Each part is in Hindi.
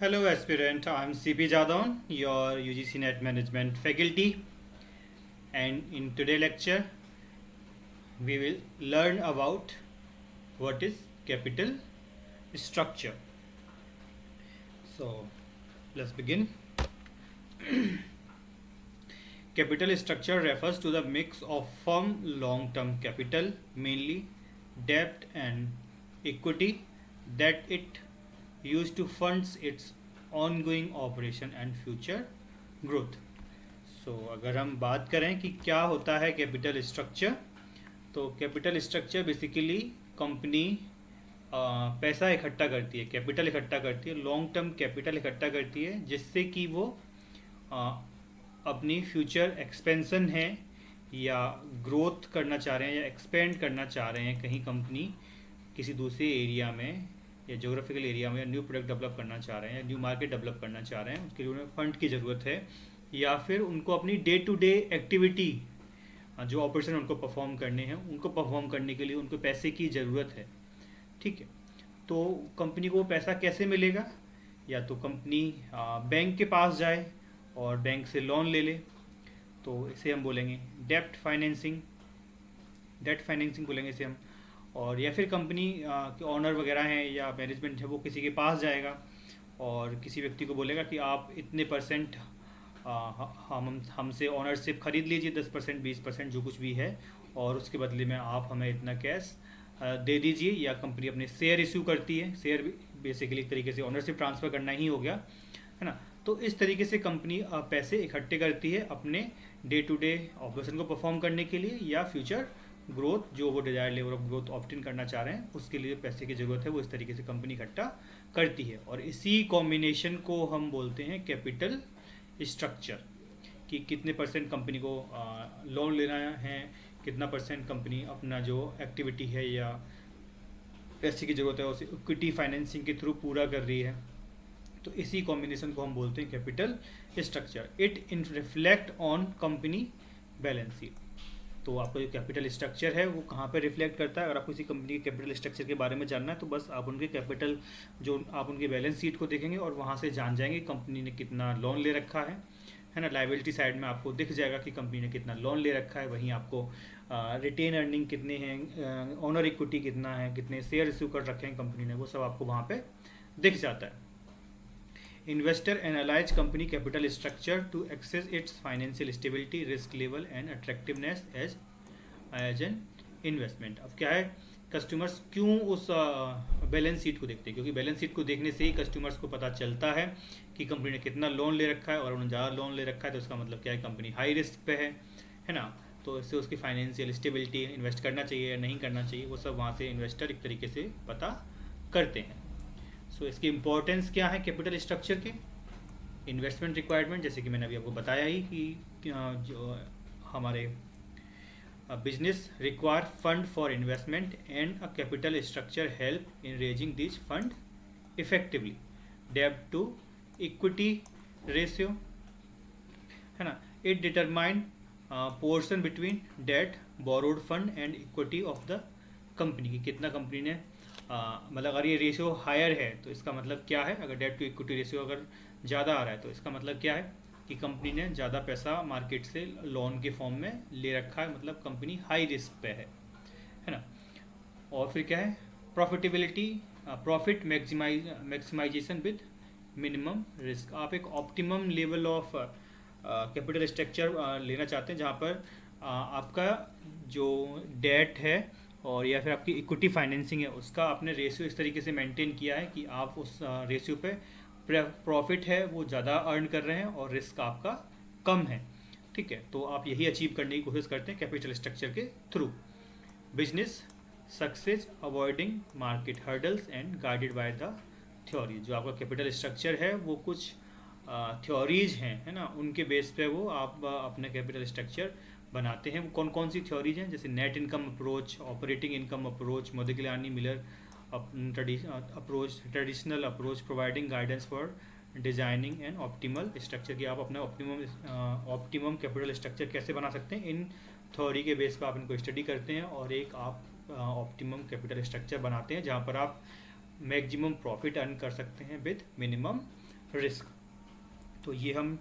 Hello, aspirant. I'm CP Jadon, your UGC Net Management faculty, and in today's lecture, we will learn about what is capital structure. So, let's begin. Capital structure refers to the mix of firm long-term capital, mainly debt and equity, that it used to fund its ongoing operation and future growth. अगर हम बात करें कि क्या होता है कैपिटल स्ट्रक्चर, तो कैपिटल स्ट्रक्चर बेसिकली कंपनी पैसा इकट्ठा करती है, कैपिटल इकट्ठा करती है, लॉन्ग टर्म कैपिटल इकट्ठा करती है, जिससे कि वो अपनी फ्यूचर एक्सपेंशन है या ग्रोथ करना चाह रहे हैं या एक्सपेंड करना चाह रहे हैं कहीं कंपनी किसी दूसरे एरिया में या जोग्राफिकल एरिया में, या न्यू प्रोडक्ट डेवलप करना चाह रहे हैं या न्यू मार्केट डेवलप करना चाह रहे हैं, उसके लिए उन्हें फंड की ज़रूरत है, या फिर उनको अपनी डे टू डे एक्टिविटी जो ऑपरेशन उनको परफॉर्म करने हैं उनको परफॉर्म करने के लिए उनको पैसे की ज़रूरत है। ठीक है, तो कंपनी को पैसा कैसे मिलेगा? या तो कंपनी बैंक के पास जाए और बैंक से लोन ले ले, तो इसे हम बोलेंगे डेप्ट फाइनेंसिंग, डेट फाइनेंसिंग बोलेंगे इसे हम। और या फिर कंपनी के ऑनर वगैरह हैं या मैनेजमेंट है, वो किसी के पास जाएगा और किसी व्यक्ति को बोलेगा कि आप इतने परसेंट हमसे ऑनरशिप खरीद लीजिए, 10%, 20% जो कुछ भी है, और उसके बदले में आप हमें इतना कैश दे दीजिए। या कंपनी अपने शेयर इशू करती है, शेयर बेसिकली एक तरीके से ऑनरशिप ट्रांसफ़र करना ही हो गया, है ना। तो इस तरीके से कंपनी पैसे इकट्ठे करती है अपने डे टू डे ऑपरेशन को परफॉर्म करने के लिए, या फ्यूचर ग्रोथ जो वो desired level of growth obtain करना चाह रहे हैं उसके लिए पैसे की ज़रूरत है, वो इस तरीके से कंपनी इकट्ठा करती है। और इसी कॉम्बिनेशन को हम बोलते हैं कैपिटल स्ट्रक्चर, कि कितने परसेंट कंपनी को लोन लेना है, कितना परसेंट कंपनी अपना जो एक्टिविटी है या पैसे की ज़रूरत है उसे इक्विटी फाइनेंसिंग के थ्रू पूरा कर रही है। तो इसी कॉम्बिनेशन को हम बोलते हैं capital structure. It in reflect on company balance sheet. तो आपका जो कैपिटल स्ट्रक्चर है वो कहाँ पे रिफ्लेक्ट करता है? अगर आपको किसी कंपनी के कैपिटल स्ट्रक्चर के बारे में जानना है तो बस आप उनके कैपिटल जो आप उनके बैलेंस शीट को देखेंगे और वहाँ से जान जाएंगे कंपनी ने कितना लोन ले रखा है ना। लाइबिलिटी साइड में आपको दिख जाएगा कि कंपनी ने कितना लोन ले रखा है, वहीं आपको रिटेन अर्निंग कितने हैं, ऑनर इक्विटी कितना है, कितने शेयर इशू कर रखे हैं कंपनी ने, वो सब आपको वहाँ पे दिख जाता है। Investor analyze company capital structure to access its financial stability, risk level and attractiveness as an investment। अब क्या है, कस्टमर्स क्यों उस बैलेंस शीट को देखते हैं? क्योंकि बैलेंस शीट को देखने से ही कस्टमर्स को पता चलता है कि कंपनी ने कितना लोन ले रखा है, और उन्होंने ज़्यादा लोन ले रखा है तो उसका मतलब क्या है, कंपनी हाई रिस्क पे है ना। तो इससे उसकी फाइनेंशियल स्टेबिलिटी, इन्वेस्ट करना चाहिए या नहीं करना चाहिए, वो सब वहाँ से इन्वेस्टर एक तरीके से पता करते हैं। सो इसकी इम्पोर्टेंस क्या है कैपिटल स्ट्रक्चर के? इन्वेस्टमेंट रिक्वायरमेंट, जैसे कि मैंने अभी आपको बताया ही कि जो हमारे business require fund for investment and a capital structure help in raising this fund effectively. डेब्ट टू इक्विटी रेशियो, है ना। It determine portion between debt, borrowed fund and equity of the company, की कितना कंपनी ने मतलब अगर ये रेशियो हायर है तो इसका मतलब क्या है, अगर डेट टू इक्विटी रेशियो अगर ज़्यादा आ रहा है तो इसका मतलब क्या है कि कंपनी ने ज़्यादा पैसा मार्केट से लोन के फॉर्म में ले रखा है, मतलब कंपनी हाई रिस्क पे है ना। और फिर क्या है, profitability, profit maximization with minimum risk. आप एक optimum level of capital structure लेना चाहते हैं जहाँ पर आपका जो डेट है और या फिर आपकी इक्विटी फाइनेंसिंग है उसका आपने रेशियो इस तरीके से मेंटेन किया है कि आप उस रेशियो पे प्रॉफिट है वो ज़्यादा अर्न कर रहे हैं और रिस्क आपका कम है। ठीक है, तो आप यही अचीव करने की कोशिश करते हैं कैपिटल स्ट्रक्चर के through. Business success avoiding market hurdles and guided by the theory. जो आपका कैपिटल स्ट्रक्चर है वो कुछ थ्योरीज हैं, है ना, उनके बेस पे वो आप अपना कैपिटल स्ट्रक्चर बनाते हैं। वो कौन कौन सी थ्योरीज हैं? जैसे net income approach, operating income approach, मोदिग्लियानी Miller approach, traditional approach, providing guidance for designing and optimal structure, की आप अपना ऑप्टिमम कैपिटल स्ट्रक्चर कैसे बना सकते हैं। इन थ्योरी के बेस पर आप इनको स्टडी करते हैं और एक आप ऑप्टिमम कैपिटल स्ट्रक्चर बनाते हैं जहाँ पर आप मैक्सिमम प्रॉफिट अर्न कर सकते हैं विद मिनिमम रिस्क। तो ये हम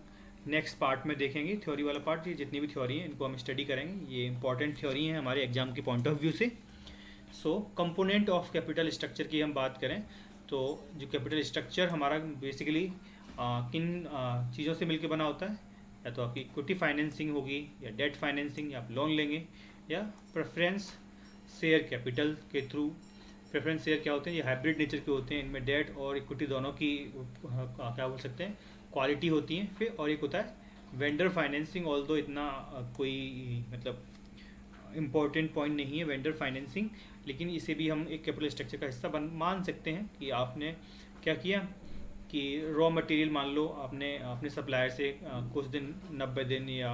नेक्स्ट पार्ट में देखेंगे, थ्योरी वाला पार्ट। ये जितनी भी थ्योरी हैं इनको हम स्टडी करेंगे, ये इंपॉर्टेंट थ्योरी हैं हमारे एग्जाम के पॉइंट ऑफ व्यू से। सो कंपोनेंट ऑफ कैपिटल स्ट्रक्चर की हम बात करें तो जो कैपिटल स्ट्रक्चर हमारा बेसिकली किन चीज़ों से मिलकर बना होता है, या तो आपकी इक्विटी फाइनेंसिंग होगी, या डेट फाइनेंसिंग, या आप लोन लेंगे, या प्रेफरेंस शेयर कैपिटल के थ्रू। प्रेफरेंस शेयर क्या होते हैं, ये हाइब्रिड नेचर के होते हैं, इनमें डेट और इक्विटी दोनों की क्या बोल सकते हैं क्वालिटी होती है। फिर और एक होता है वेंडर फाइनेंसिंग, ऑल्दो इतना कोई मतलब इम्पोर्टेंट पॉइंट नहीं है वेंडर फाइनेंसिंग, लेकिन इसे भी हम एक कैपिटल स्ट्रक्चर का हिस्सा मान सकते हैं। कि आपने क्या किया कि रॉ मटेरियल मान लो आपने अपने सप्लायर से कुछ दिन 90 दिन या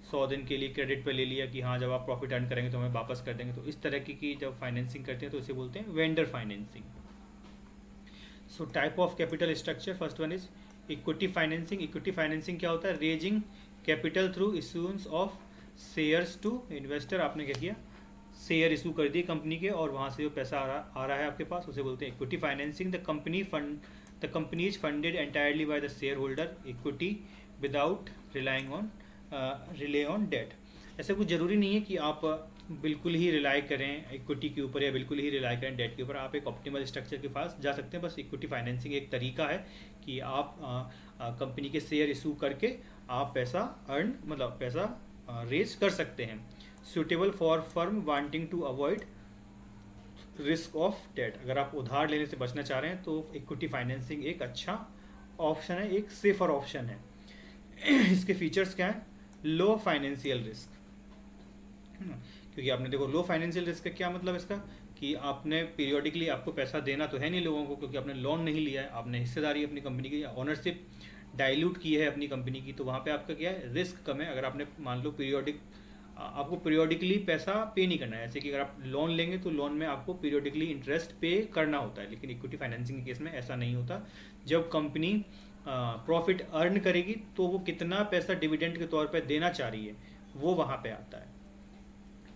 100 दिन के लिए क्रेडिट पे ले लिया कि हाँ जब आप प्रॉफिट अर्न करेंगे तो हमें वापस कर देंगे। तो इस तरह की जब फाइनेंसिंग करते हैं तो इसे बोलते हैं vendor financing. So type of capital structure, first one is equity financing. Equity financing क्या होता है, raising capital through issuance of shares to investor. आपने क्या किया, शेयर इशू कर दिए कंपनी के और वहाँ से जो पैसा आ रहा है आपके पास उसे बोलते हैं equity financing. The company is funded entirely by the shareholder equity without rely on debt. ऐसा कुछ ज़रूरी नहीं है कि आप बिल्कुल ही रिलाई करें इक्विटी के ऊपर या बिल्कुल ही रिलाई करें डेट के ऊपर। आप एक ऑप्टिमल स्ट्रक्चर के पास जा सकते हैं। बस इक्विटी फाइनेंसिंग एक तरीका है कि आप कंपनी के शेयर इशू करके आप पैसा अर्न मतलब पैसा रेज कर सकते हैं। Suitable for firm wanting to avoid risk of debt. अगर आप उधार लेने से बचना चाह रहे हैं तो इक्विटी फाइनेंसिंग एक अच्छा ऑप्शन है, एक सेफर ऑप्शन है। इसके फीचर्स क्या हैं, लो फाइनेंशियल रिस्क, क्योंकि आपने देखो लो फाइनेंशियल रिस्क का क्या मतलब इसका कि आपने पीरियोडिकली आपको पैसा देना तो है नहीं लोगों को, क्योंकि आपने लोन नहीं लिया है, आपने हिस्सेदारी अपनी कंपनी की ऑनरशिप डाइल्यूट की है अपनी कंपनी की, तो वहाँ पे आपका क्या है रिस्क कम है। अगर आपने मान लो आपको पीरियोडिकली पैसा पे नहीं करना है, जैसे कि अगर आप लोन लेंगे तो लोन में आपको पीरियोडिकली इंटरेस्ट पे करना होता है, लेकिन इक्विटी फाइनेंसिंग के केस में ऐसा नहीं होता। जब कंपनी प्रॉफिट अर्न करेगी तो वो कितना पैसा डिविडेंड के तौर पे देना चाह रही है वो वहाँ पे आता है,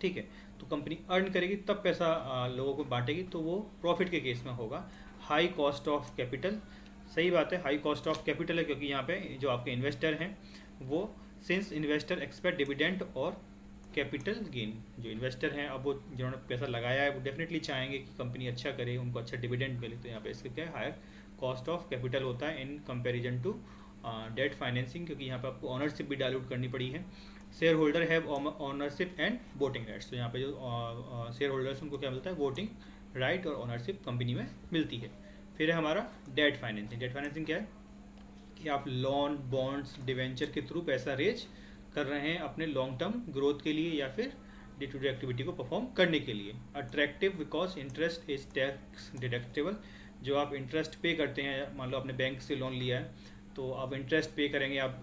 ठीक है। तो कंपनी अर्न करेगी तब पैसा लोगों को बांटेगी, तो वो प्रॉफिट के केस में होगा। हाई कॉस्ट ऑफ कैपिटल, सही बात है हाई कॉस्ट ऑफ कैपिटल है, क्योंकि यहाँ पे जो आपके इन्वेस्टर हैं वो सिंस इन्वेस्टर एक्सपेक्ट डिविडेंड और कैपिटल गेन। जो इन्वेस्टर हैं अब वो जिन्होंने पैसा लगाया है वो डेफिनेटली चाहेंगे कि कंपनी अच्छा करे, उनको अच्छा डिविडेंड मिले, तो यहाँ पे इसका क्या है हायर कॉस्ट ऑफ कैपिटल होता है in comparison to debt financing, क्योंकि यहाँ पे आपको ऑनरशिप भी डाइल्यूट करनी पड़ी है। Share holder have ownership and voting rights, तो यहाँ पे जो शेयर होल्डर्स उनको क्या मिलता है, वोटिंग राइट और ऑनरशिप कंपनी में मिलती है। फिर है हमारा डेट फाइनेंसिंग। डेट फाइनेंसिंग क्या है कि आप लोन बॉन्ड्स डिवेंचर के थ्रू पैसा रेज कर रहे हैं अपने लॉन्ग टर्म ग्रोथ के लिए या फिर डे टू डे एक्टिविटी को परफॉर्म करने के लिए। Attractive because interest is tax deductible. जो आप इंटरेस्ट पे करते हैं, मान लो आपने बैंक से लोन लिया है तो आप इंटरेस्ट पे करेंगे आप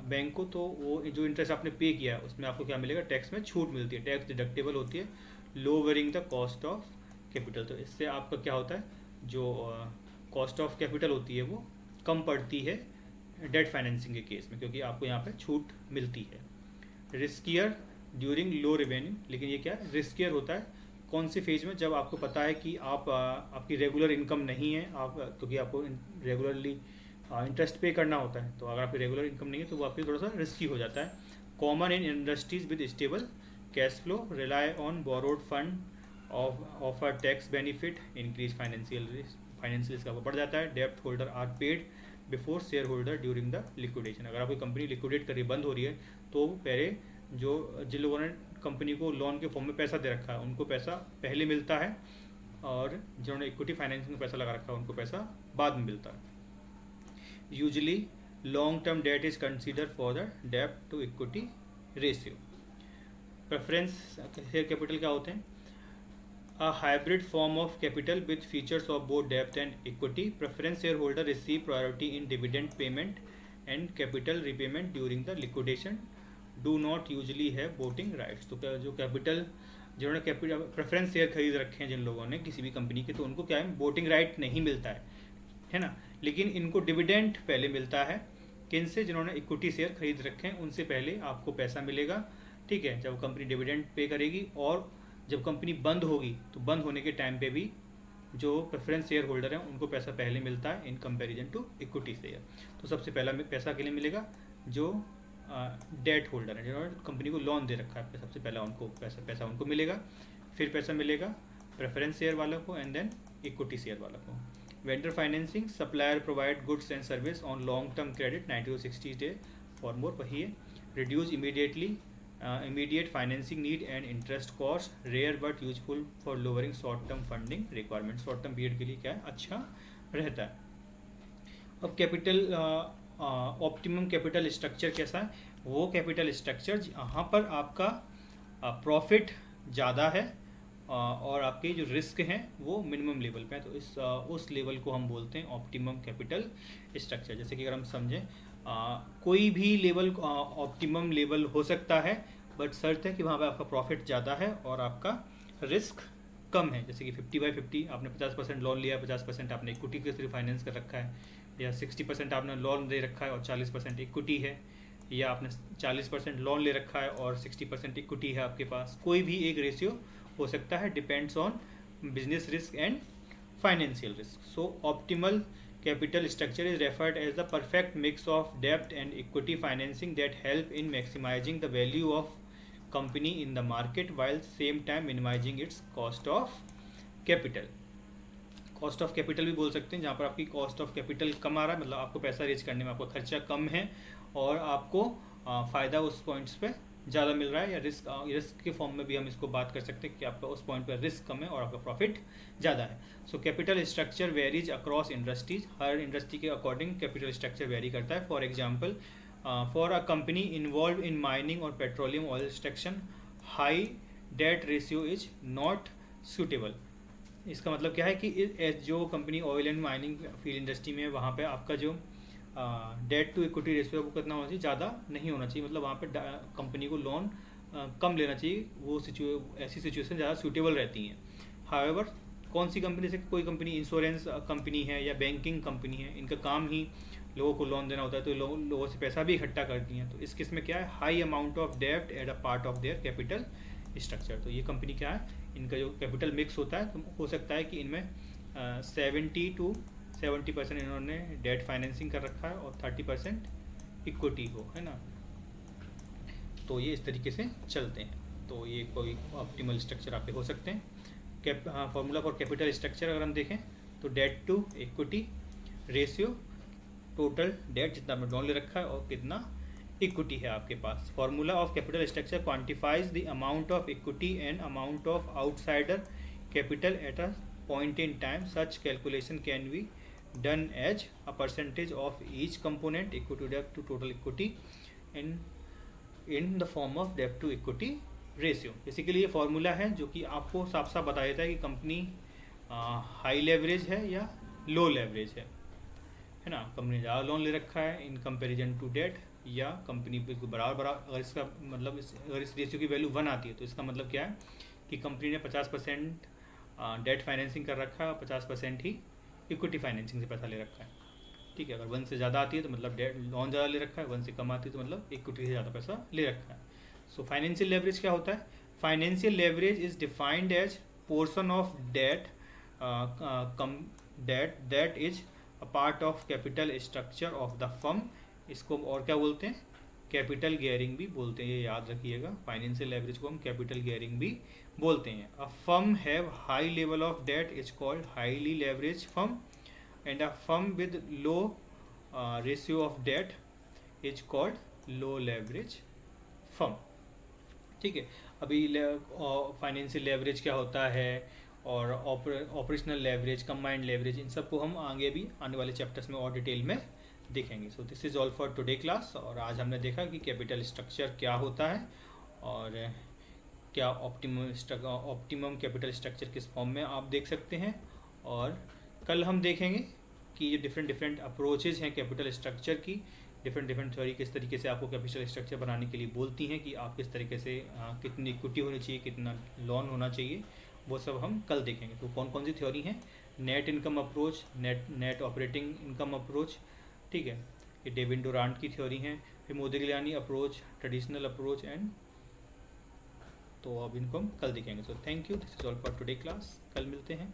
बैंक को, तो वो जो इंटरेस्ट आपने पे किया है उसमें आपको क्या मिलेगा, टैक्स में छूट मिलती है, टैक्स डिडक्टेबल होती है। Lowering the cost of capital, तो इससे आपका क्या होता है जो कॉस्ट ऑफ कैपिटल होती है वो कम पड़ती है डेट फाइनेंसिंग के केस में, क्योंकि आपको यहाँ पे छूट मिलती है। रिस्कियर ड्यूरिंग लो रेवेन्यू, लेकिन ये क्या है रिस्कियर होता है कौन सी फेज में, जब आपको पता है कि आपकी रेगुलर इनकम नहीं है, आप क्योंकि आपको रेगुलरली इंटरेस्ट पे करना होता है, तो अगर आपकी रेगुलर इनकम नहीं है तो वो आपके थोड़ा सा रिस्की हो जाता है। Common in industries with stable cash flow, rely on borrowed fund offer tax benefit, increase financial risk आपको बढ़ जाता है। डेप्ट holder are paid before share holder during the liquidation. अगर आपकी कंपनी लिक्विडेट करके बंद हो रही है तो पहले जिन लोगों ने कंपनी को लोन के फॉर्म में पैसा दे रखा है उनको पैसा पहले मिलता है, और जिन्होंने इक्विटी फाइनेंसिंग में पैसा लगा रखा है उनको पैसा बाद में मिलता है। Usually long term debt is consider for the डेप्ट to equity ratio. Preference share capital क्या होते हैं, a hybrid form of capital with features of both debt and equity. Preference shareholder receive priority in dividend payment and capital repayment during the liquidation. Do not usually have voting rights. तो जो कैपिटल जिन्होंने कैपिटल प्रेफरेंस शेयर खरीद रखे हैं जिन लोगों ने किसी भी कंपनी के, तो उनको क्या है वोटिंग राइट नहीं मिलता है ना, लेकिन इनको डिविडेंड पहले मिलता है। किन से, जिन्होंने इक्विटी शेयर खरीद रखे हैं उनसे पहले आपको पैसा मिलेगा, ठीक है, जब कंपनी डिविडेंड पे करेगी। और जब कंपनी बंद होगी तो बंद होने के टाइम पे भी जो प्रेफरेंस शेयर होल्डर हैं उनको पैसा पहले मिलता है in comparison to equity share. तो सबसे पहला पैसा के लिए मिलेगा जो डेट होल्डर है, जिन्होंने कंपनी को लोन दे रखा है, सबसे पहला उनको पैसा उनको मिलेगा। फिर पैसा मिलेगा प्रेफरेंस शेयर वालों को एंड देन इक्विटी शेयर वालों को। Vendor financing, supplier provide goods and service on long term credit 90 to 60 day for more, वही है। Reduce immediate financing need and interest cost, rare but useful for lowering short term funding requirement, short term period के लिए क्या है अच्छा रहता है। अब कैपिटल ऑप्टिमम कैपिटल स्ट्रक्चर कैसा है, वो कैपिटल स्ट्रक्चर जहाँ पर आपका प्रॉफिट ज़्यादा है और आपके जो रिस्क हैं वो मिनिमम लेवल पे है, तो उस लेवल को हम बोलते हैं ऑप्टिमम कैपिटल स्ट्रक्चर। जैसे कि अगर हम समझें कोई भी लेवल ऑप्टिमम लेवल हो सकता है, बट शर्त है कि वहाँ पे आपका प्रॉफिट ज़्यादा है और आपका रिस्क कम है। जैसे कि 50/50 आपने 50% लोन लिया है, 50% आपने इक्विटी के थ्रू फाइनेंस कर रखा है, या 60% आपने लोन दे रखा है और 40% इक्विटी है, या आपने 40% लोन ले रखा है और 60% इक्विटी है आपके पास। कोई भी एक रेशियो हो सकता है, depends on business risk and financial risk. So optimal capital structure is referred as the perfect mix of debt and equity financing that help in maximizing the value of company in the market while same time minimizing its cost of capital। Cost of capital भी बोल सकते हैं, जहाँ पर आपकी कॉस्ट ऑफ कैपिटल कम आ रहा है, मतलब आपको पैसा रेज करने में आपका खर्चा कम है और आपको फ़ायदा उस पॉइंट्स पे ज़्यादा मिल रहा है, या रिस्क के फॉर्म में भी हम इसको बात कर सकते हैं कि आपका उस पॉइंट पर रिस्क कम है और आपका प्रॉफिट ज़्यादा है। So capital structure varies across industries, हर इंडस्ट्री के अकॉर्डिंग कैपिटल स्ट्रक्चर वेरी करता है। For example for a company involve in mining और petroleum oil extraction, high debt ratio is not suitable. इसका मतलब क्या है कि जो company oil and mining field industry में है, वहाँ पे आपका जो डेट टू इक्विटी रेशियो वो कितना होना चाहिए, ज़्यादा नहीं होना चाहिए, मतलब वहाँ पे कंपनी को लोन कम लेना चाहिए, वो ऐसी सिचुएशन ज़्यादा सूटेबल रहती हैं। हाउएवर कौन सी कंपनी से, कोई कंपनी इंश्योरेंस कंपनी है या बैंकिंग कंपनी है, इनका काम ही लोगों को लोन देना होता है, तो लोगों से पैसा भी इकट्ठा करती हैं, तो इस केस में क्या है, हाई अमाउंट ऑफ डेब्ट at a part of their capital structure. तो ये कंपनी क्या है, इनका जो कैपिटल मिक्स होता है, तो हो सकता है कि इनमें 70% इन्होंने डेट फाइनेंसिंग कर रखा है और 30% इक्विटी हो, है ना। तो ये इस तरीके से चलते हैं, तो ये कोई ऑप्टिमल स्ट्रक्चर आप पे हो सकते हैं। फॉर्मूला फॉर कैपिटल स्ट्रक्चर अगर हम देखें तो debt to equity ratio, total debt जितना आपने लोन ले रखा है और कितना इक्विटी है आपके पास। Formula of capital structure quantifies the amount of equity and amount of outsider capital at a point in time. Such calculation can be done as a percentage of each component equity debt to total equity in the form of debt to equity ratio। Basically ये फॉर्मूला है जो कि आपको साफ साफ बता देता है कि कंपनी हाई लेवरेज है या लो लेवरेज है ना। कंपनी ज़्यादा लोन ले रखा है इन कंपैरिजन टू डेट, या कंपनी बिल्कुल बराबर, अगर इसका मतलब अगर इस रेशियो की वैल्यू 1 आती है तो इसका मतलब क्या है कि कंपनी ने 50% डेट फाइनेंसिंग कर रखा है और 50% ही इक्विटी फाइनेंसिंग से पैसा ले रखा है, ठीक है। अगर 1 से ज़्यादा आती है तो मतलब डेट लोन ज़्यादा ले रखा है, 1 से कम आती है तो मतलब इक्विटी से ज़्यादा पैसा ले रखा है। सो फाइनेंशियल लेवरेज क्या होता है, financial leverage is defined as portion of debt that is a part of capital structure of the firm. इसको और क्या बोलते हैं, कैपिटल गियरिंग भी बोलते हैं, ये याद रखिएगा। फाइनेंशियल लेवरेज को हम कैपिटल गियरिंग भी बोलते हैं। A firm have high level of debt is called highly leverage firm and a firm with low ratio of debt is called low leverage firm, ठीक है। अभी फाइनेंशियल लेवरेज क्या होता है और ऑपरेशनल लेवरेज, कंबाइंड लेवरेज, इन सबको हम आगे भी आने वाले चैप्टर्स में और डिटेल में देखेंगे। So this is all for today class. और आज हमने देखा कि कैपिटल स्ट्रक्चर क्या होता है और क्या ऑप्टिमम कैपिटल स्ट्रक्चर किस फॉर्म में आप देख सकते हैं, और कल हम देखेंगे कि ये डिफरेंट अप्रोचेज हैं कैपिटल स्ट्रक्चर की, डिफरेंट थ्योरी किस तरीके से आपको कैपिटल स्ट्रक्चर बनाने के लिए बोलती हैं कि आप किस तरीके से कितनी इक्विटी होनी चाहिए, कितना लोन होना चाहिए, वो सब हम कल देखेंगे। तो कौन कौन सी थ्योरी हैं, net income approach, net operating income approach, ठीक है, ये डेविड डुरांट की थ्योरी है, फिर मोदिग्लियानी अप्रोच, ट्रेडिशनल अप्रोच एंड, तो अब इनको हम कल देखेंगे। So thank you, this is all for today class, कल मिलते हैं।